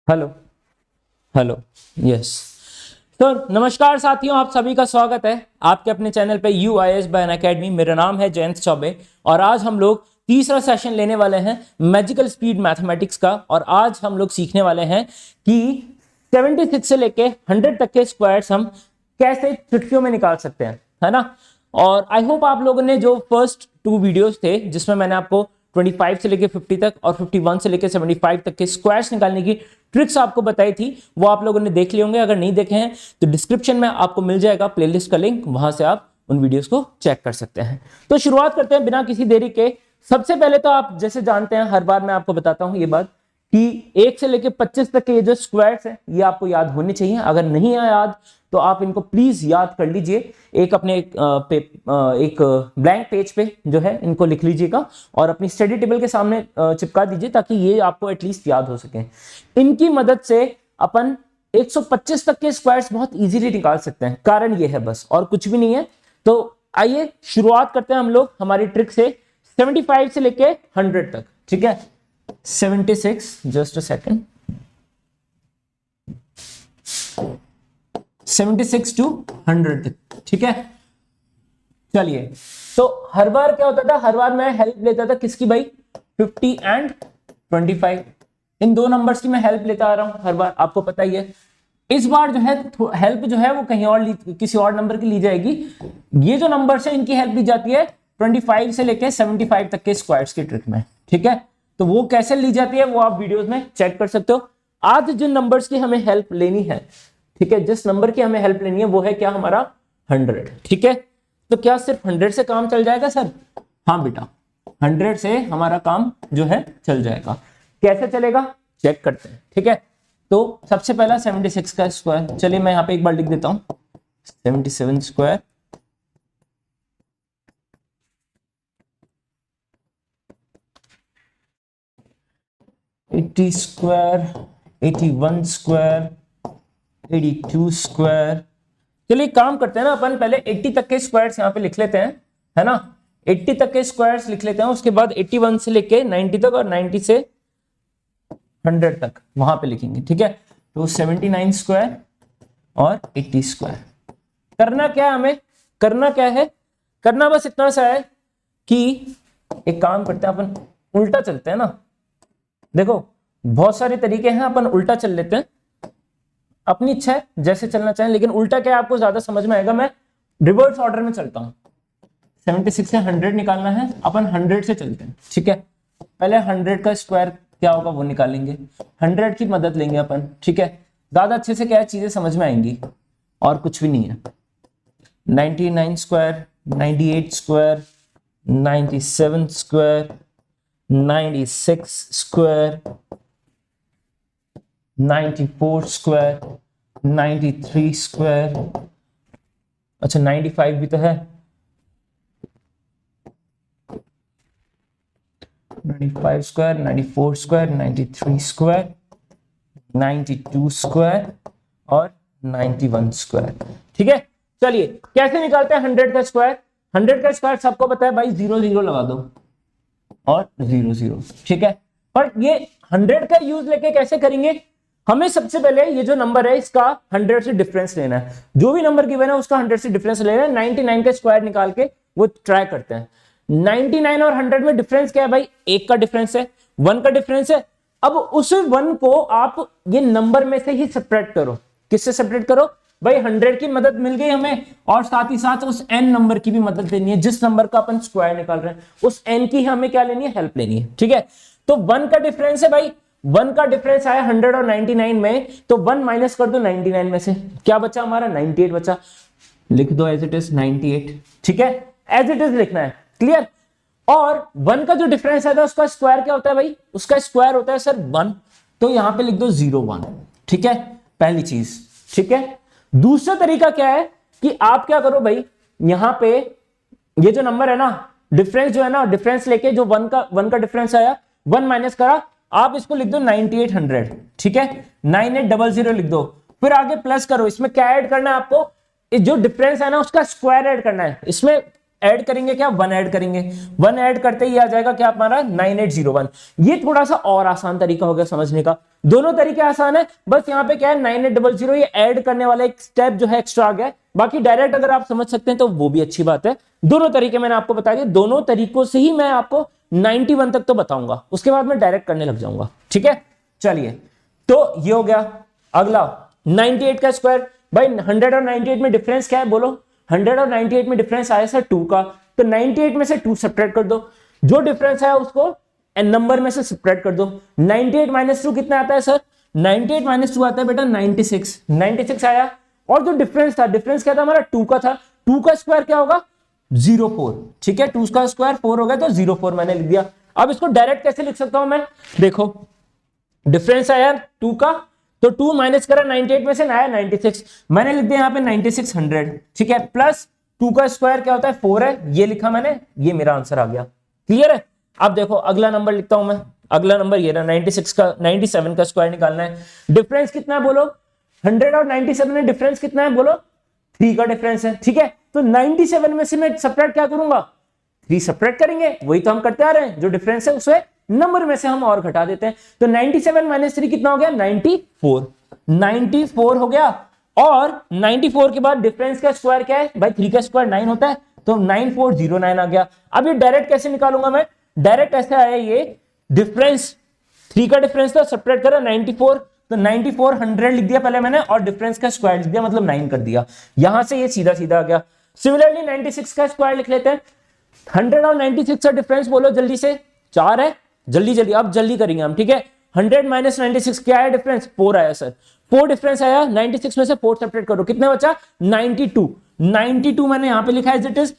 Hello hello yes. तो नमस्कार साथियों, आप सभी का स्वागत है आपके अपने चैनल पे UIS बाय अनअकैडमी। मेरा नाम है जयंत चौबे और आज हम लोग तीसरा सेशन लेने वाले हैं मैजिकल स्पीड मैथमेटिक्स का। और आज हम लोग सीखने वाले हैं कि 76 से लेके 100 तक के स्क्वायर्स हम कैसे चुटकियों में निकाल सकते हैं, है ना। और आई होप आप लोगों ने जो फर्स्ट 2 वीडियोस थे जिसमें मैंने आपको 25 से लेके 50 तक और 51 से लेके 75 तक के स्क्वायर्स निकालने की ट्रिक्स आपको बताई थी, वो आप लोगों ने देख लिए होंगे। अगर नहीं देखे हैं तो डिस्क्रिप्शन में आपको मिल जाएगा प्लेलिस्ट का लिंक, वहां से आप उन वीडियोस को चेक कर सकते हैं। तो शुरुआत करते हैं बिना किसी देरी के। सबसे पहले तो आप जैसे जानते हैं, हर बार मैं आपको बताता हूं ये बात कि 1 से लेके 25 तक के ये जो स्क्वायर्स है ये आपको याद होने चाहिए। अगर नहीं है याद तो आप इनको प्लीज याद कर लीजिए। एक अपने एक ब्लैंक पेज पे जो है इनको लिख लीजिएगा और अपनी स्टडी टेबल के सामने चिपका दीजिए ताकि ये आपको एटलीस्ट याद हो सके। इनकी मदद से अपन 125 तक के स्क्वायर्स बहुत इजीली निकाल सकते हैं। कारण ये है बस, और कुछ भी नहीं है। तो आइए शुरुआत करते हैं हम लोग हमारी ट्रिक से 75 से लेके 100 तक। ठीक है, 76 जस्ट अ सेकेंड, 76 टू 100 तक। ठीक है, चलिए। तो हर बार क्या होता था, हर बार मैं हेल्प लेता था किसकी भाई, 50 एंड 25। इन दो नंबर्स की मैं हेल्प लेता आ रहा हूं हर बार, आपको पता ही है। इस बार जो है हेल्प जो है वो कहीं और किसी और नंबर की ली जाएगी। ये जो नंबर्स है इनकी हेल्प ली जाती है 25 से लेके 75 तक के स्क्वायर्स की ट्रिक में। ठीक है, तो वो कैसे ली जाती है वो आप वीडियोस में चेक कर सकते हो। आज जिन नंबर्स की हमें हेल्प लेनी है, ठीक है, जिस नंबर की हमें हेल्प लेनी है वो है क्या, हमारा 100। ठीक है, तो क्या सिर्फ 100 से काम चल जाएगा सर? हाँ बेटा, 100 से हमारा काम जो है चल जाएगा। कैसे चलेगा चेक करते हैं। ठीक है, तो सबसे पहला 76 का स्क्वायर, चलिए मैं यहां पे एक बार लिख देता हूं 77 square. Eighty square, 81 square, 82 square. चलिए काम करते हैं ना, अपन पहले 80 तक के स्क्वायर्स यहाँ पे लिख लेते हैं, है ना। 80 तक के स्क्वायर्स लिख लेते हैं, उसके बाद 81 से लेके 90 तक और 90 से 100 तक वहां पे लिखेंगे। ठीक है, तो 79 स्क्वायर और 80 स्क्वायर। करना क्या है हमें, करना क्या है, करना बस इतना सा है कि एक काम करते हैं अपन, उल्टा चलते हैं ना। देखो बहुत सारे तरीके हैं, अपन उल्टा चल लेते हैं, अपनी इच्छा है जैसे चलना चाहें, लेकिन उल्टा क्या है आपको ज्यादा समझ में आएगा। मैं रिवर्स ऑर्डर में चलता हूं। 76 से 100 निकालना है, अपन 100 से चलते हैं। ठीक है, पहले 100 का स्क्वायर क्या होगा वो निकालेंगे, 100 की मदद लेंगे अपन। ठीक है, ज्यादा अच्छे से क्या चीजें समझ में आएंगी, और कुछ भी नहीं है। 99 square, 98 square, 97 square, 96 square, 94 square, 93 square, अच्छा 95 भी तो है, 95 स्क्वायर, 94 स्क्वायर, 93 स्क्वायर, 92 स्क्वायर और 91 स्क्वायर। ठीक है, चलिए कैसे निकालते हैं 100 का स्क्वायर। 100 का स्क्वायर सबको पता है भाई, 0 0 लगा दो और 0 0। ठीक है, पर ये 100 का यूज लेके कैसे करेंगे, हमें सबसे पहले ये जो नंबर है इसका 100 से डिफरेंस लेना है। जो भी नंबर गिवन है उसका 100 से डिफरेंस लेना है। 99 का स्क्वायर निकाल के वो ट्राई करते हैं। 99 और 100 में डिफरेंस क्या है भाई, 1 का डिफरेंस है, 1 का डिफरेंस है। अब उस 1 को आप ये नंबर में से ही सेपरेट करो। किससे सेपरेट करो भाई, 100 की मदद मिल गई हमें, और साथ ही साथ उस n नंबर की भी मदद लेनी है। जिस नंबर का अपन स्क्वायर निकाल रहे हैं उस n की हमें क्या लेनी है, हेल्प लेनी है। ठीक है, तो 1 का डिफरेंस है भाई, 1 का डिफरेंस आया 100 और 99 में, तो 1 माइनस कर दो 99 में से, क्या बचा हमारा, 98 बचा। लिख दो एज इट इज 98। ठीक है, एज इट इज लिखना है, क्लियर। और 1 का जो डिफरेंस आता है उसका स्क्वायर क्या होता है भाई, उसका स्क्वायर होता है सर 1, तो यहां पे लिख दो 0 1। ठीक है, पहली चीज। ठीक है, दूसरा तरीका क्या है कि आप क्या करो भाई, यहां पे ये जो नंबर है ना, डिफरेंस जो है ना, डिफरेंस लेके जो 1 का डिफरेंस आया, 1 माइनस करा, आप इसको लिख दो 9800। ठीक है, 9800 लिख दो, फिर आगे प्लस करो। इसमें क्या ऐड करना है आपको, जो डिफरेंस है ना उसका स्क्वायर ऐड करना है। इसमें ऐड करेंगे क्या, 1 ऐड करेंगे, 1 ऐड करते ही आ जाएगा क्या हमारा 9801। ये थोड़ा सा और आसान तरीका हो गया समझने का, दोनों तरीके आसान है, बस यहाँ पे क्या है 9800 ये ऐड करने वाला एक स्टेप जो है एक्स्ट्रा आ गया। बाकी डायरेक्ट अगर आप समझ सकते हैं तो वो भी अच्छी बात है। दोनों तरीके मैंने आपको बता दिए, दोनों तरीकों से ही मैं आपको 91 तक तो बताऊंगा, उसके बाद मैं डायरेक्ट करने लग जाऊंगा। ठीक है, चलिए तो ये हो गया। अगला 98 का स्क्वायर, भाई 100 और 98 में डिफरेंस क्या है बोलो, 100 और 98 में डिफरेंस आया सर 2 का, तो 98 में से 2 सब्ट्रैक्ट कर दो, जो डिफरेंस है उसको नंबर में से सब्ट्रैक्ट कर दो। 98 माइनस 2 कितना आता है सर, 98 माइनस 2 आता है बेटा 96, 96 आया। और जो डिफरेंस था, डिफरेंस क्या था हमारा 2 का था, 2 का स्क्वायर क्या होगा 04, ठीक है, 2 का स्क्वायर 4 हो गया तो 04 मैंने लिख दिया। अब इसको डायरेक्ट कैसे लिख सकता हूं मैं, देखो डिफरेंस आया 2 का, तो 2 माइनस करा 98 में से आया 96, मैंने लिख दिया यहाँ पे 9600, ठीक है, प्लस 2 का स्क्वायर क्या होता है 4 है, ये लिखा मैंने, ये मेरा आंसर आ गया। क्लियर है। अब देखो अगला नंबर लिखता हूं मैं, अगला नंबर ये रहा 97 का स्क्वायर निकालना है। डिफरेंस कितना है बोलो, 100 और 97 में डिफरेंस कितना है बोलो, 3 का डिफरेंस है, ठीक है, तो 97 में से मैं सब्ट्रैक्ट क्या करूंगा, 3 सब्ट्रैक्ट करेंगे, वही तो हम करते आ रहे हैं, जो डिफरेंस है उसे नंबर में से हम और घटा देते हैं, तो 97 माइनस 3 कितना हो गया 94, 94 हो गया। और 94 के बाद डिफरेंस का स्क्वायर क्या है भाई, 3 का स्क्वायर 9 होता है, तो 9409 आ गया। अब ये डायरेक्ट कैसे निकालूंगा मैं, डायरेक्ट ऐसे आया, ये डिफरेंस 3 का डिफरेंस था, सब्ट्रैक्ट करा 94, तो 9400 लिख दिया पहले मैंने, और डिफरेंस का स्क्वायर लिख दिया, मतलब 9 कर दिया, यहां से ये सीधा सीधा आ गया। सिमिलरली 96 का स्क्वायर लिख लेते हैं, 100 और 96 का डिफरेंस बोलो जल्दी से, 4 है, जल्दी जल्दी अब जल्दी करेंगे हम, ठीक है। 100 माइनस 96 क्या है डिफरेंस, 4 आया सर, 4 डिफरेंस आया, 96 में से 4 सेपरेट करो, कितने बचा 92, 92 मैंने यहां पे लिखा है एज इट इज।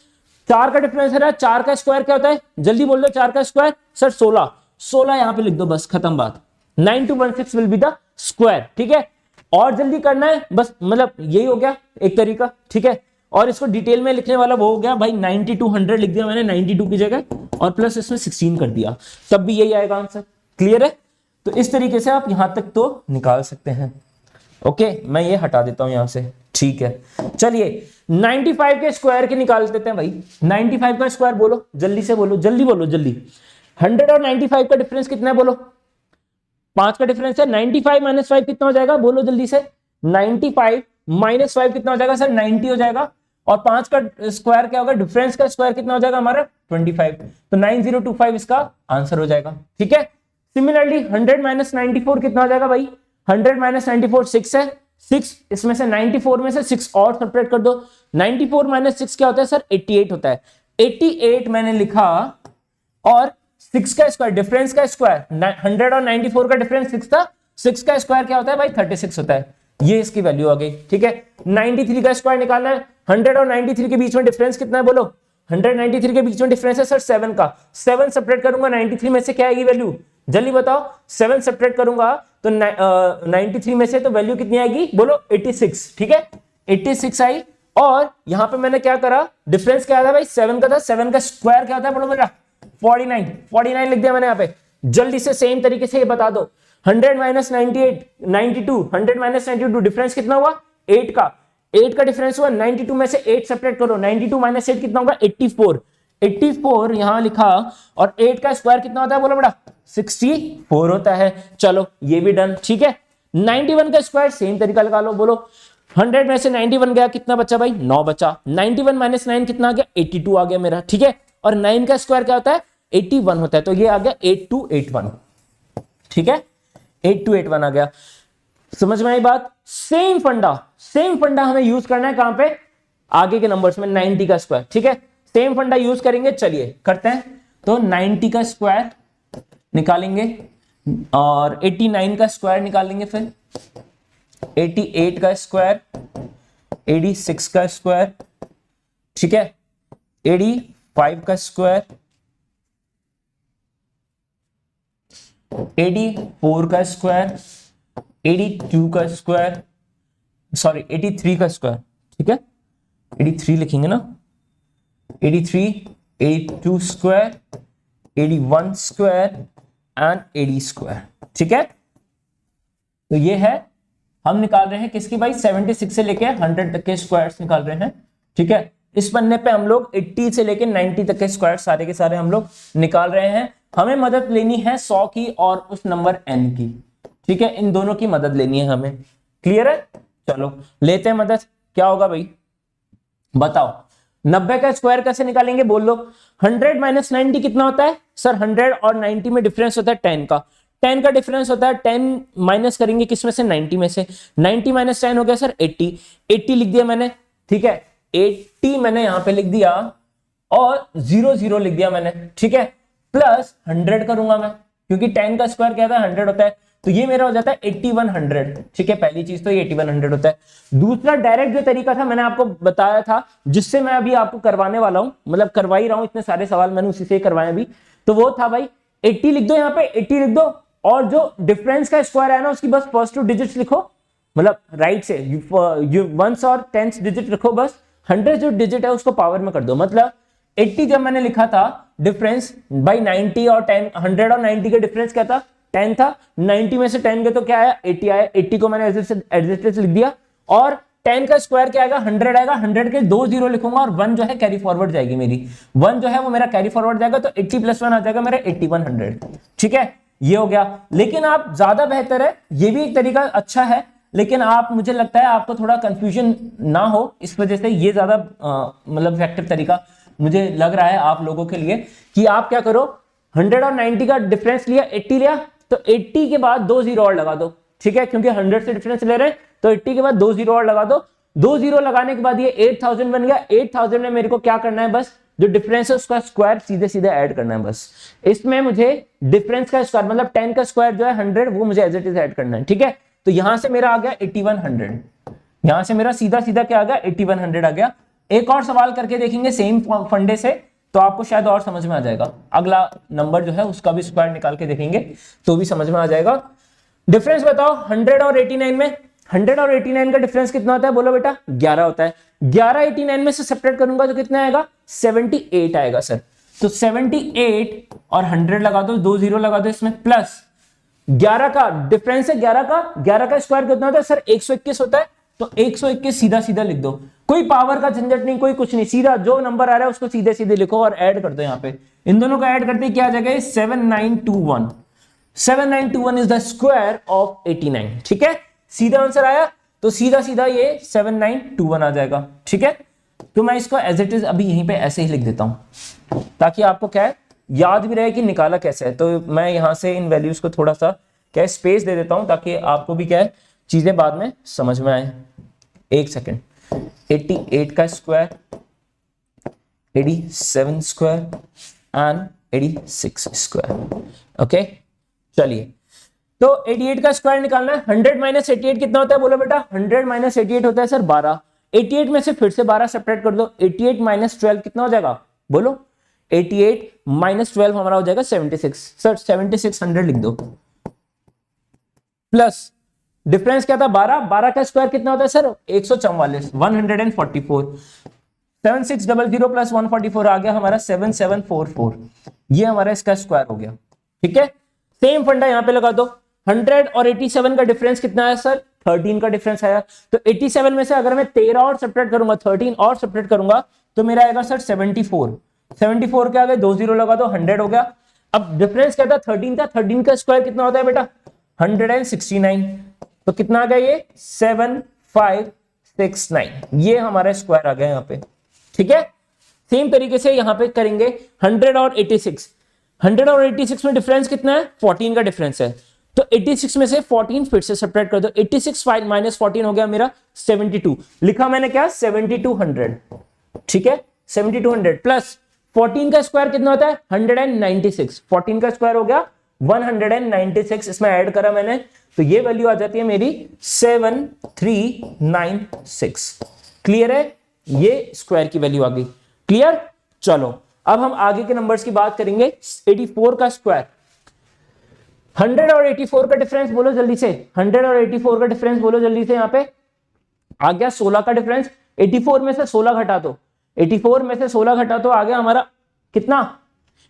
4 का डिफरेंस है, 4 का स्क्वायर क्या होता है, जल्दी बोल दो, 4 का स्क्वायर सर 16, 16 यहां पे लिख दो, बस खत्म बात, 9216 विल बी द स्क्वायर, ठीक है। और जल्दी करना है बस, मतलब यही हो गया एक तरीका, ठीक है। और इसको डिटेल में लिखने वाला वो हो गया भाई 9200 लिख दिया मैंने 92 की जगह, और प्लस इसमें 16 कर दिया, तब भी यही आएगा आंसर। क्लियर है, तो इस तरीके से आप यहां तक तो निकाल सकते हैं। ओके, मैं ये हटा देता हूं यहां से, ठीक है। चलिए 95 के स्क्वायर के निकाल देते हैं भाई, 95 का स्क्वायर बोलो जल्दी से, बोलो जल्दी, बोलो जल्दी। 100 और 95 का डिफरेंस कितना है बोलो, 5 का डिफरेंस है, 95 माइनस 5 कितना हो जाएगा बोलो जल्दी से, 95 माइनस 5 कितना हो जाएगा सर 90 हो जाएगा, और 5 का स्क्वायर क्या होगा, डिफरेंस का स्क्वायर कितना हो जाएगा हमारा 25, तो 9025 इसका आंसर हो जाएगा, ठीक है। सिमिलरली 100 माइनस 94 कितना हो जाएगा भाई, 100 माइनस 94 6 है, 6 इसमें से 94 में से 6 और सेपरेट कर दो, 94 माइनस 6 क्या होता है सर 88 होता है, 88 मैंने लिखा, और 6 का स्क्वायर डिफरेंस का स्क्वायर, 100 और 94 का डिफरेंस 6 था, 6 का स्क्वायर क्या होता है भाई 36 होता है, ये इसकी वैल्यू आ गई, ठीक है। 93 का स्क्वायर निकालना है, 100 और 93 के बीच में डिफरेंस कितना है बोलो, 100 93 के बीच में डिफरेंस है सर 7 का, 7 सेपरेट करूंगा 93 में से, क्या आएगी वैल्यू जल्दी बताओ, 7 सेपरेट करूंगा तो 93 में से तो वैल्यू कितनी आएगी बोलो 86, ठीक है, 86 आई। और यहां पे मैंने क्या करा, डिफरेंस क्या था भाई 7 का था, 7 का स्क्वायर क्या होता है बोलो बेटा 49, 49 लिख दिया मैंने यहाँ पे, जल्दी से सेम तरीके से ये बता दो, 100 माइनस 98 92, 100 माइनस 92 डिफरेंस कितना हुआ 8 का, 8 का डिफरेंस हुआ, 92 में से 8 सेपरेट करो, 92 माइनस 8 कितना होगा 84, 84 यहां लिखा, और 8 का स्क्वायर कितना होता है बोलो बेटा 64 होता है। चलो ये भी डन, ठीक है। 91 का स्क्वायर सेम तरीका लगा लो, बोलो 100 में से 91 गया, कितना बचा भाई 9 बचा, 91 माइनस 9 कितना आ गया 82 आ गया मेरा, ठीक है। और 9 का स्क्वायर क्या होता है 81 होता है, तो ये आ गया 8281, ठीक है, 8281 आ गया। समझ में आई बात, सेम फंडा हमें यूज करना है कहां पे, आगे के नंबर्स में 90 का स्क्वायर, ठीक है, सेम फंडा यूज करेंगे, चलिए करते हैं। तो 90 का स्क्वायर निकालेंगे, और 89 का स्क्वायर निकालेंगे, फिर 88 का स्क्वायर, 86 का स्क्वायर, ठीक है, 85 का स्क्वायर, 84 का स्क्वायर, 82 का स्क्वायर, सॉरी 83 का स्क्वायर, ठीक है, 83 लिखेंगे ना, 83, 82 स्क्वायर, 81 स्क्वायर एंड 80 स्क्वायर, ठीक है। तो ये है, हम निकाल रहे हैं किसकी भाई 76 से लेके 100 तक के स्क्वायर्स निकाल रहे हैं, ठीक है। इस पन्ने पे हम लोग 80 से लेके 90 तक के स्क्वायर सारे के सारे हम लोग निकाल रहे हैं। हमें मदद लेनी है 100 की और उस नंबर n की, ठीक है, इन दोनों की मदद लेनी है हमें। क्लियर है? चलो लेते हैं मदद। क्या होगा भाई बताओ, 90 का स्क्वायर कैसे निकालेंगे बोल लो। 100 माइनस 90 कितना होता है सर? 100 और 90 में डिफरेंस होता है 10 का, 10 का डिफरेंस होता है, 10 माइनस करेंगे किसमें से? 90 में से। 90 माइनस 10 हो गया सर 80, 80 लिख दिया मैंने, ठीक है, 80 मैंने यहां पे लिख दिया और 00 लिख दिया मैंने, ठीक है, प्लस 100 करूंगा मैं क्योंकि 10 का स्क्वायर क्या था? 100 होता है, तो ये मेरा हो जाता है 8100, ठीक है, पहली चीज तो ये 8100 होता है। दूसरा डायरेक्ट जो तरीका था मैंने आपको बताया था, जिससे मैं अभी आपको करवाने वाला हूं, मतलब करवा ही रहा हूं, इतने सारे सवाल मैंने उसी से करवाए अभी, तो वो था भाई 80 लिख दो, यहाँ पे 80 लिख दो और जो डिफरेंस का स्क्वायर है ना उसकी बस फर्स्ट 2 डिजिट्स लिखो, मतलब राइट से वंस और टेंस डिजिट रखो, बस 100 जो डिजिट है उसको पावर में कर दो। मतलब 80 जब मैंने लिखा था डिफरेंस बाई 90 और 10, 100 और 90 का डिफरेंस क्या था? 10 था, 90 में से 10 गए तो क्या आया? 80 आया, 80 को मैंने एडजस्टेंस लिख दिया और 10 का स्क्वायर क्या आएगा? 100 आएगा, 100 के 2 जीरो लिखूंगा और 1 जो है कैरी फॉरवर्ड जाएगी मेरी, 1 जो है वो मेरा कैरी फॉरवर्ड जाएगा, तो 80 प्लस 1 आ जाएगा मेरा 8100, ठीक है, ये हो गया। लेकिन आप ज्यादा बेहतर है, ये भी एक तरीका अच्छा है, लेकिन आप, मुझे लगता है आपको थोड़ा कंफ्यूजन ना हो इस वजह से ये ज्यादा मतलब इफेक्टिव तरीका मुझे लग रहा है आप लोगों के लिए, कि आप क्या करो, 100 और 90 का डिफरेंस लिया, 80 लिया, तो 80 के बाद 2 जीरो और लगा दो, ठीक है, क्योंकि 100 से डिफरेंस ले रहे हैं, तो 80 के बाद 2 जीरो और लगा दो। 2 जीरो लगाने के बाद ये 8000 बन गया। 8000 में मेरे को क्या करना है? बस जो डिफरेंस है उसका स्क्वायर सीधे सीधे ऐड करना है बस। इसमें मुझे डिफरेंस का स्क्वायर मतलब 10 का स्क्वायर जो है 100, वो मुझे एज इट इज ऐड करना है, ठीक है। तो यहां से मेरा आ गया 8100, यहां से मेरा सीधा सीधा क्या आ गया? 8100 आ गया। एक और सवाल करके देखेंगे सेम फंडे से, तो आपको शायद और समझ में आ जाएगा। अगला नंबर जो है उसका भी स्क्वायर निकाल के देखेंगे तो भी समझ में आ जाएगा। डिफरेंस बताओ 100 और 89 में। 100 और 89 का डिफरेंस कितना होता है बोलो बेटा? 11 होता है। 11 89 में से सब्ट्रैक्ट करूंगा तो कितना आएगा? 78 आएगा सर। तो 78 और 100 लगा दो, 2 जीरो लगा दो इसमें, प्लस 11 का डिफरेंस है, 11 का स्क्वायर कितना होता है सर? 121 होता है, तो 121 सीधा सीधा लिख दो, कोई पावर का झंझट नहीं, कोई कुछ नहीं, सीधा जो नंबर आ रहा है उसको सीधे सीधे लिखो और ऐड कर दो। यहाँ पे इन दोनों को ऐड करते क्या आ जाएगा? 7921। 7921 इज द स्क्वायर ऑफ 89, ठीक है, सीधा आंसर आया, तो सीधा सीधा ये 7921 आ जाएगा, ठीक है। तो मैं इसको एज इट इज अभी यहीं पे ऐसे ही लिख देता हूं ताकि आपको क्या है याद भी रहे कि निकाला कैसे है। तो मैं यहां से इन वैल्यूज को थोड़ा सा क्या है स्पेस दे देता हूं ताकि आपको भी क्या है चीजें बाद में समझ में आए। एक सेकेंड, 88 का square, 87 square and 86 square, okay. चलिए, तो 88 का स्क्वायर निकालना है। 100 माइनस 88 कितना होता है बोलो बेटा? 100 माइनस 88 होता है सर 12। 88 में से फिर से 12 सेपरेट कर दो, 88 माइनस 12 कितना हो जाएगा बोलो? 88 माइनस 12 हमारा हो जाएगा 76। सर 7600 लिख दो, प्लस डिफरेंस क्या था? 12 का स्क्वायर कितना होता है सर? 144, 144। 7600 प्लस 144 आ गया हमारा 7744, ये हमारा इसका स्क्वायर हो गया, ठीक है। सेम फंडा यहां पे लगा दो। 100 और 87 का डिफरेंस कितना है सर? 13 का डिफरेंस आया, तो 87 में से अगर मैं 13 और सब्ट्रैक्ट करूंगा, 13 और सब्ट्रैक्ट करूंगा तो मेरा आएगा सर 74। 74 के आगे 2 जीरो लगा दो, 100 हो गया। अब डिफरेंस क्या था? 13 था, 13 का स्क्वायर कितना होता है बेटा? 169, तो कितना आ गया ये? 7569, ये हमारा स्क्वायर आ गया यहाँ पे, ठीक है। सेम तरीके से यहां पे करेंगे 100 और 86। 100 और 86 में डिफरेंस कितना है? 14 का डिफरेंस है, तो 86 में से 14 फिर से सब्ट्रैक्ट कर दो। 86 माइनस 14 हो गया मेरा 72, लिखा मैंने क्या? 7200, ठीक है। 7200 प्लस 14 का स्क्वायर कितना होता है? 196। 14 का स्क्वायर हो गया 196, इसमें ऐड करा मैंने, तो ये वैल्यू आ जाती है मेरी 7396। क्लियर है? ये स्क्वायर की वैल्यू आ गई। क्लियर? चलो अब हम आगे के नंबर्स की बात करेंगे। 84 का स्क्वायर, 100 और 84 का डिफरेंस बोलो जल्दी से। 100 और 84 का डिफरेंस बोलो जल्दी से। यहां पे आ गया 16 का डिफरेंस। 84 में से 16 घटा दो, 84 में से 16 घटा तो आ गया हमारा कितना?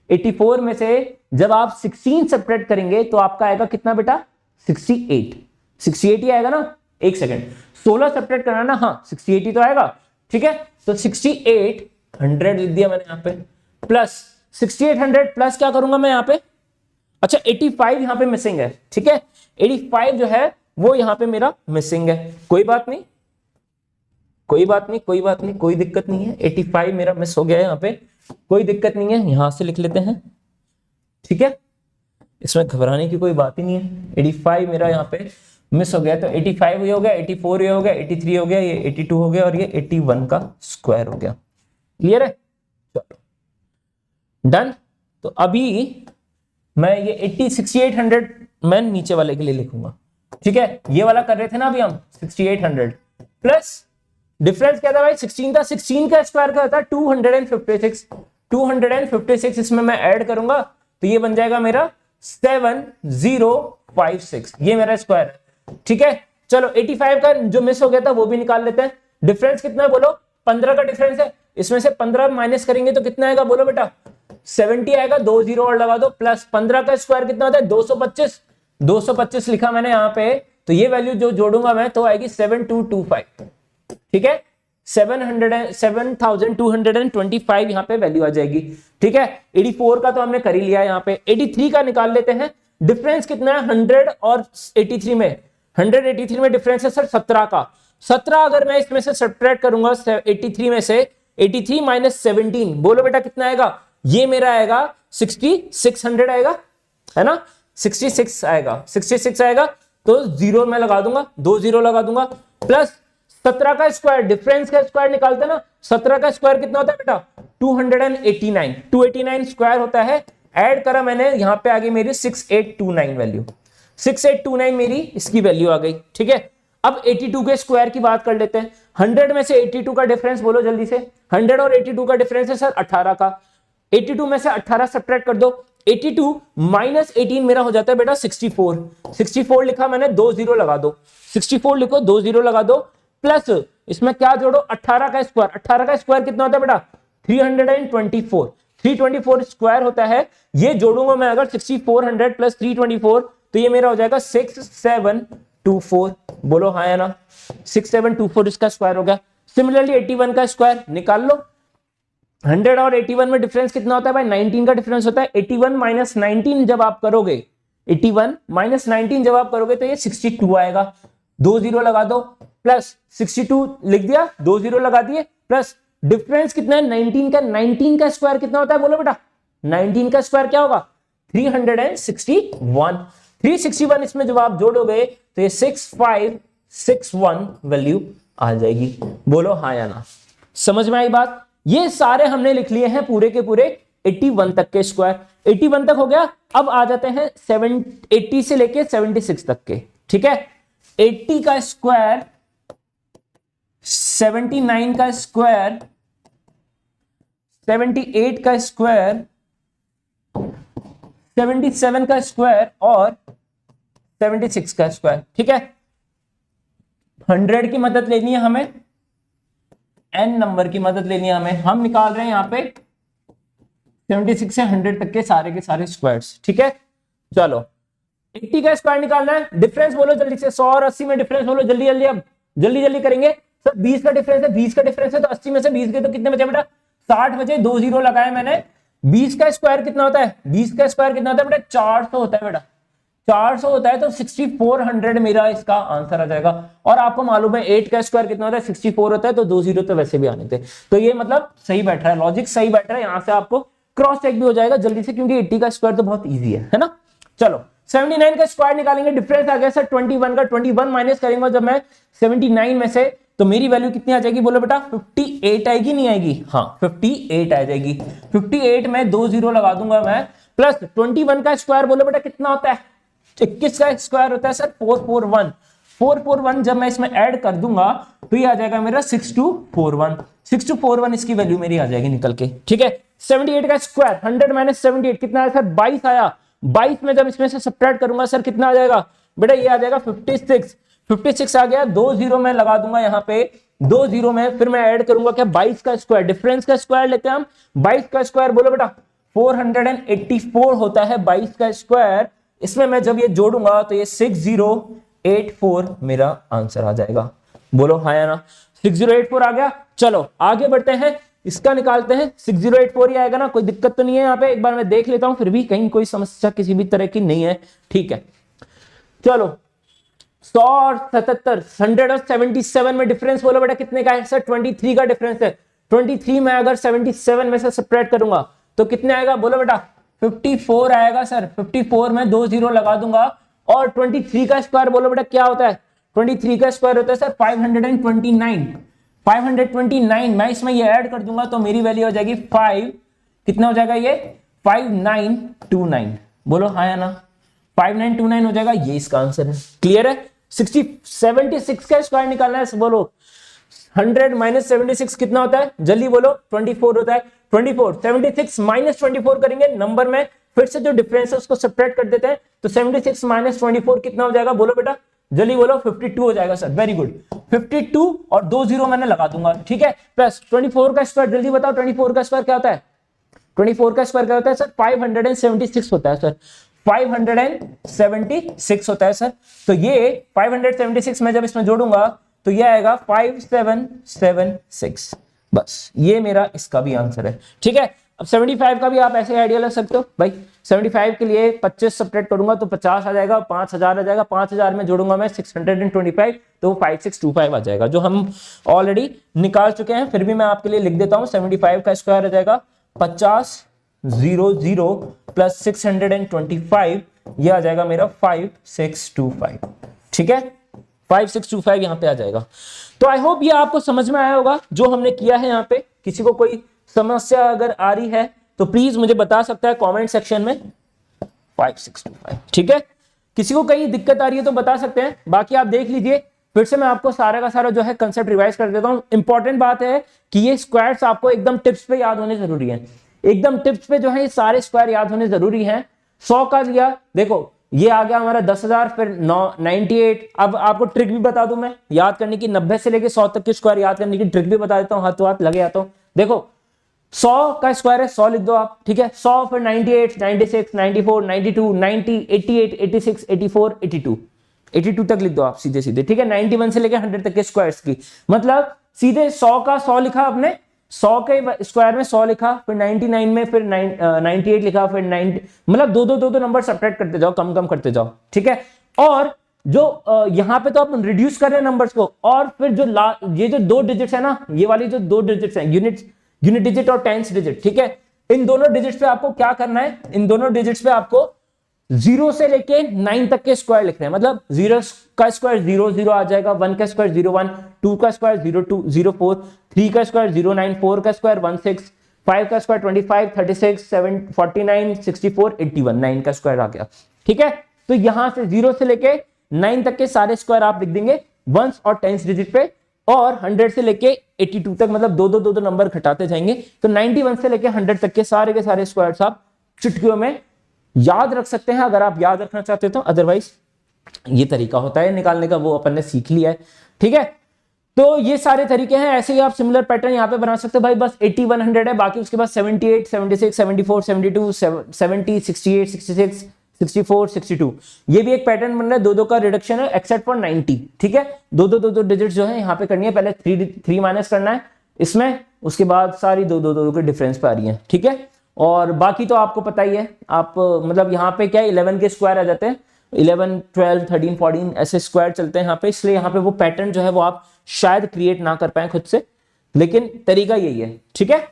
84 में से जब आप 16 सब्ट्रैक्ट करेंगे तो आपका आएगा कितना बेटा? 68। 68 ही आएगा ना। एक सेकेंड, 16 सब्ट्रैक्ट करना ना, हाँ 68 ही तो आएगा। ठीक है, तो 6800 लिख दिया मैंने यहाँ पे, प्लस 6800 प्लस क्या करूंगा मैं यहाँ पे, अच्छा 85 यहाँ पे मिसिंग है, ठीक है, 85 जो है वो यहाँ पे मेरा मिसिंग है, कोई बात नहीं, कोई बात नहीं, कोई बात नहीं, कोई दिक्कत नहीं है, 85 मेरा मिस हो गया है यहाँ पे, कोई दिक्कत नहीं है, यहां से लिख लेते हैं, ठीक है, इसमें घबराने की कोई बात ही नहीं है। 85 मेरा यहाँ पे मिस हो गया, तो 85 ये हो गया, 84 ये हो गया, 83 हो गया, ये 82 हो गया और ये 81 का स्क्वायर हो गया। क्लियर है, चलो डन। तो अभी मैं ये 6800 मैं नीचे वाले के लिए लिखूंगा, ठीक है, ये वाला कर रहे थे ना अभी हम 6800 प्लस डिफरेंस क्या था भाई 16 था, 16 का स्क्वायर क्या होता है 256, 256 इसमें मैं ऐड करूंगा तो ये बन जाएगा मेरा 7056, ये मेरा स्क्वायर है, ठीक है। चलो 85 का जो मिस हो गया था वो भी निकाल लेते हैं। डिफरेंस कितना है बोलो, 15 का डिफरेंस है, इसमें से 15 माइनस करेंगे तो कितना आएगा बोलो बेटा, 70 आएगा, 2 जीरो और लगा दो, प्लस 15 का स्क्वायर कितना होता है 225, 225 लिखा मैंने यहाँ पे, तो ये वैल्यू जो जोड़ूंगा मैं तो आएगी 7225, ठीक है, 7225 यहाँ पे वैल्यू आ जाएगी, ठीक है। 84 का तो हमने कर ही लिया यहाँ पे, 83 का निकाल लेते हैं। डिफरेंस कितना है 100 और 83 में, 183 में डिफरेंस है सर 17 का, 17 अगर मैं इसमें से सब्ट्रैक्ट करूंगा 83 में से, 83 माइनस 17 बोलो बेटा कितना आएगा, ये मेरा आएगा 6600 आएगा, है ना, 66 आएगा, 66 आएगा, तो जीरो में लगा दूंगा, 2 जीरो लगा दूंगा, प्लस 17 का स्क्वायर, डिफरेंस का स्क्वायर निकालते ना, 17 का स्क्वायर कितना होता है बेटा 289, 289 स्क्वायर होता है, ऐड करा मैंने, यहां पे आ गई मेरी 6829 वैल्यू, 6829 मेरी इसकी वैल्यू आ गई, ठीक है। अब 82 के स्क्वायर की बात कर लेते हैं, 100 में से 82 का डिफरेंस बोलो जल्दी से, 100 और 82 का डिफरेंस है सर 18 का, 82 में से 18 सब्ट्रैक्ट कर दो, 82 माइनस 18 मेरा हो जाता है बेटा 64, 64 लिखा मैंने, 2 जीरो लगा दो, 64 लिखो, 2 जीरो लगा दो, प्लस इसमें क्या जोड़ो 18 का स्क्वायर, 18 का स्क्वायर कितना होता है बेटा 324, 324 स्क्वायर होता है, ये जोड़ूंगा मैं अगर 6400 प्लस 324 तो ये मेरा हो जाएगा 6724, बोलो हाँ या ना, 6724 इसका स्क्वायर हो गया। सिमिलरली 81 का स्क्वायर निकाल लो, 100 और 81 में डिफरेंस कितना होता है भाई 19 का डिफरेंस होता है, 81 माइनस 19 जब आप करोगे, 81 माइनस 19 जब आप करोगे तो ये 62 आएगा, 2 जीरो लगा दो, प्लस 62 लिख दिया, 2 जीरो लगा दिए, प्लस डिफरेंस कितना है 19 का, 19 का स्क्वायर कितना होता है बोलो बेटा, 19 का स्क्वायर क्या होगा 361, 361 इसमें जब आप जोड़ोगे तो ये 6561 वैल्यू आ जाएगी, बोलो हाँ या ना, समझ में आई बात। ये सारे हमने लिख लिए हैं पूरे के पूरे 81 तक के स्क्वायर, 81 तक हो गया। अब आ जाते हैं 80 से लेके 76 तक के, ठीक है। 80 का स्क्वायर, 79 का स्क्वायर, 78 का स्क्वायर, 77 का स्क्वायर और 76 का स्क्वायर, ठीक है। 100 की मदद लेनी है हमें, n नंबर की मदद लेनी है हमें, हम निकाल रहे हैं यहां पे 76 से 100 तक के सारे स्क्वायर्स, ठीक है। चलो 80 का स्क्वायर निकालना है, डिफरेंस बोलो जल्दी से, 100 और 80 में डिफरेंस बोलो जल्दी जल्दी, अब जल्दी जल्दी करेंगे सर। 20 का डिफरेंस है, 20 का डिफरेंस है तो 80 में से 20 गए तो कितने बचे बेटा 60 बचे, 2 जीरो लगाए मैंने। 20 का स्क्वायर कितना होता है, 20 का स्क्वायर कितना होता है बेटा 400 होता है बेटा, 400 होता है, तो 6400 मेरा इसका आंसर आ जाएगा। और आपको मालूम है 8 का स्क्वायर कितना होता है 64 होता है, तो 2 जीरो तो वैसे भी आने थे, तो ये मतलब सही बैठ रहा है, लॉजिक सही बैठ रहा है, यहां से आपको क्रॉस चेक भी हो जाएगा जल्दी से, क्योंकि 80 का स्क्वायर तो बहुत ईजी है ना। चलो 79 का स्क्वायर निकालेंगे, डिफरेंस आ गया सर 21 का, 21 माइनस करेंगे जब मैं 79 में से, तो मेरी वैल्यू कितनी आ जाएगी बोलो बेटा 58 आएगी, नहीं आएगी, हाँ 58 आ जाएगी। 58 में 2 जीरो लगा दूंगा मैं, प्लस 21 का स्क्वायर बोलो बेटा कितना होता है, 21 का स्क्वायर होता है सर 441, 441 जब मैं इसमें ऐड कर दूंगा तो ये आ जाएगा मेरा 6241, 6241 इसकी वैल्यू मेरी आ जाएगी निकल के, ठीक है। 78 का स्क्वायर, 100 माइनस 78 कितना आया सर 22 आया, 22 में जब इसमें से सब्ट्रैक्ट करूंगा सर कितना आ जाएगा बेटा, ये आ जाएगा 56, 56 आ गया, 2 जीरो मैं लगा दूंगा यहाँ पे, 2 जीरो में फिर मैं ऐड करूंगा क्या 22 का स्क्वायर, डिफरेंस का स्क्वायर लेते हैं हम, 22 का स्क्वायर बोलो बेटा 484 होता है 22 का स्क्वायर, इसमें मैं जब ये जोड़ूंगा तो ये 6084 मेरा आंसर आ जाएगा, बोलो हाँ या ना। 6084 आ गया। चलो आगे बढ़ते हैं, इसका निकालते हैं। 6084 ही आएगा ना, कोई दिक्कत तो नहीं है यहाँ पे? एक बार मैं देख लेता हूं, फिर भी कहीं कोई समस्या किसी भी तरह की नहीं है। ठीक है चलो 100 और 77, 177 में डिफरेंस बोलो बेटा कितने का है? सर 23 का डिफरेंस है। 23 में अगर 77 में से सब्ट्रैक्ट करूंगा तो कितने आएगा बोलो बेटा? 54 आएगा सर। 54 में 2 जीरो लगा दूंगा और 23 का स्क्वायर बोलो बेटा क्या होता है? 23 का स्क्वायर होता है सर 529। 529 मैं इसमें ये ऐड कर दूंगा तो मेरी वैल्यू हो जाएगी 5, कितना हो जाएगा ये? 5929। बोलो हाँ या ना? 5929 हो जाएगा, ये इसका आंसर है। क्लियर है? 76 का स्क्वायर निकालना है। बोलो 100 माइनस 76 कितना होता है? जल्दी बोलो। 24 होता है। 24 76 माइनस 24 करेंगे नंबर में, फिर से जो डिफरेंस है उसको सब्ट्रैक्ट कर देते हैं, तो 76 माइनस 24 कितना हो जाएगा? बोलो बेटा जल्दी बोलो। 52 हो जाएगा सर। Very good. 52 और 2 जीरो मैंने लगा दूंगा। ठीक है, प्लस 24 का स्क्वायर जल्दी बताओ। 24 का स्क्वायर क्या होता है? 24 का स्क्वायर क्या होता है सर? 576 होता है सर। 576 होता है सर। तो ये 576 में जब इसमें जोड़ूंगा तो ये आएगा 5776। बस ये मेरा इसका भी आंसर है। ठीक है, अब 75 का भी आप ऐसे आइडिया लग सकते हो भाई। 75 के लिए 25 सब्ट्रैक्ट करूंगा तो 50 आ जाएगा, 5000 आ जाएगा। 5000 में जोड़ूंगा मैं 625 तो 5625 आ जाएगा, जो हम ऑलरेडी निकाल चुके हैं। फिर भी मैं आपके लिए लिख देता हूं। 75 का स्क्वायर आ जाएगा 50 00 प्लस 625, ये आ जाएगा मेरा 5625। ठीक है, 5625 यहां पे आ जाएगा। तो आई होप ये आपको समझ में आया होगा जो हमने किया है यहाँ पे। किसी को कोई समस्या अगर आ रही है तो प्लीज मुझे बता सकता है कमेंट सेक्शन में। 5625 ठीक है। किसी को कहीं दिक्कत आ रही है तो बता सकते हैं, बाकी आप देख लीजिए। फिर से मैं आपको सारा का सारा जो है कंसेप्ट रिवाइज कर देता हूं। इंपॉर्टेंट बात है कि ये स्क्वायर्स आपको एकदम टिप्स पे याद होने जरूरी है। एकदम टिप्स पे जो है ये सारे स्क्वायर याद होने जरूरी है। 100 का लिया, देखो ये आ गया हमारा 10,000, फिर 98। अब आपको ट्रिक भी बता दूं मैं याद करने की, 90 से लेके 100 तक के स्क्वायर याद करने की ट्रिक भी बता देता हूं, हाथों हाथ लगे आता हूं। देखो 100 का स्क्वायर है, 100 लिख दो आप। ठीक है, 100 फिर 98, 96, 94, 92, 90, 88, 86, 84, 82, 82 तक लिख दो आप सीधे सीधे। ठीक है, 91 से लेके 100 तक के स्क्वायर्स की, मतलब सीधे 100 का 100 लिखा आपने, 100 के स्क्वायर में 100 लिखा, फिर 99 में फिर 98 लिखा, फिर 90, मतलब दो नंबर सब्ट्रैक्ट करते जाओ, कम कम करते जाओ। ठीक है, और जो यहाँ पे तो आप रिड्यूस कर रहे हैं नंबर्स को, और फिर जो ये जो 2 डिजिट्स है ना, ये वाली जो 2 डिजिट्स हैं, यूनिट डिजिट और टेंस डिजिट। ठीक है, इन दोनों डिजिट्स पे आपको क्या करना है? इन दोनों डिजिट्स पे आपको 0 से लेके 9 तक के स्क्वायर लिखने हैं। मतलब 0 का स्क्वायर 0 0 आ जाएगा, 1 का स्क्वायर 0 1, 2 का स्क्वायर 0 2 0 4, 3 का स्क्वायर 0 9, 4 का स्क्वायर 1 6, 5 का स्क्वायर 25, 36, 7 49, 64, 81, 9 का स्क्वायर आ गया। ठीक है, तो यहां से 0 से लेके 9 तक के सारे स्क्वायर आप लिख देंगे वंस और टेंस डिजिट पे, और 100 से लेके 82 तक, मतलब दो नंबर घटाते जाएंगे। तो 91 से लेके 100 तक के सारे स्क्वायर्स आप चुटकियों में याद रख सकते हैं अगर आप याद रखना चाहते हो तो। अदरवाइज ये तरीका होता है निकालने का, वो अपन ने सीख लिया है। ठीक है, तो ये सारे तरीके हैं। ऐसे ही आप सिमिलर पैटर्न यहां पे बना सकते हो भाई। बस 80 100 है, बाकी उसके बाद 78 76 74 72 70 68 66 64 62, ये भी एक पैटर्न बन रहा है। दो का रिडक्शन है एक्सेप्ट फॉर 90। ठीक है, दो डिजिट जो है यहाँ पे करनी है। पहले 3 माइनस करना है इसमें, उसके बाद सारी दो के डिफरेंस पे आ रही है। ठीक है, और बाकी तो आपको पता ही है। आप मतलब यहाँ पे क्या 11 के स्क्वायर आ जाते हैं, 11 12 13 14 ऐसे स्क्वायर चलते हैं यहाँ पे, इसलिए यहाँ पे वो पैटर्न जो है वो आप शायद क्रिएट ना कर पाए खुद से, लेकिन तरीका यही है। ठीक है,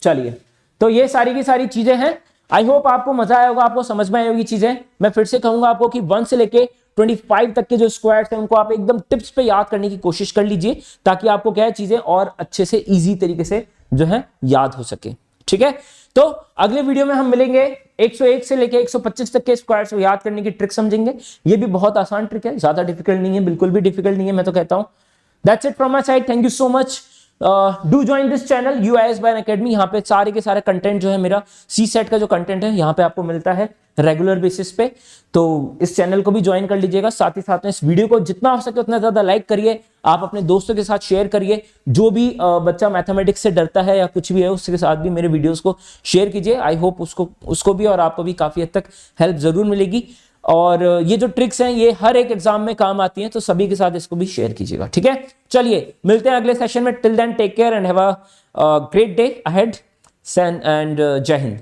चलिए, तो ये सारी की सारी चीजें हैं। आई होप आपको मजा आया होगा, आपको समझ में आई होगी चीजें। मैं फिर से कहूंगा आपको कि 1 से लेके 25 तक के जो स्क्वायर्स हैं उनको आप एकदम टिप्स पे याद करने की कोशिश कर लीजिए, ताकि आपको क्या है चीजें और अच्छे से इजी तरीके से जो है याद हो सके। ठीक है, तो अगले वीडियो में हम मिलेंगे। 101 से लेके 125 तक के स्क्वायर्स को याद करने की ट्रिक समझेंगे। ये भी बहुत आसान ट्रिक है, ज्यादा डिफिकल्ट नहीं है, बिल्कुल भी डिफिकल्ट नहीं है, मैं तो कहता हूं। That's it from my side, thank you so much. Do join this channel UIS by Unacademy। यहाँ पे सारे के सारे कंटेंट जो है मेरा CSET का जो कंटेंट है यहाँ पे आपको मिलता है रेगुलर बेसिस पे, तो इस चैनल को भी ज्वाइन कर लीजिएगा। साथ ही साथ में इस वीडियो को जितना हो सके उतना ज्यादा लाइक करिए, आप अपने दोस्तों के साथ शेयर करिए। जो भी बच्चा मैथमेटिक्स से डरता है या कुछ भी है, उसके साथ भी मेरे वीडियोस को शेयर कीजिए। आई होप उसको भी और आपको भी काफी हद तक हेल्प जरूर मिलेगी। और ये जो ट्रिक्स हैं ये हर एक एग्जाम में काम आती हैं, तो सभी के साथ इसको भी शेयर कीजिएगा, ठीक है। चलिए मिलते हैं अगले सेशन में, till then take care and have a great day ahead and जय हिंद।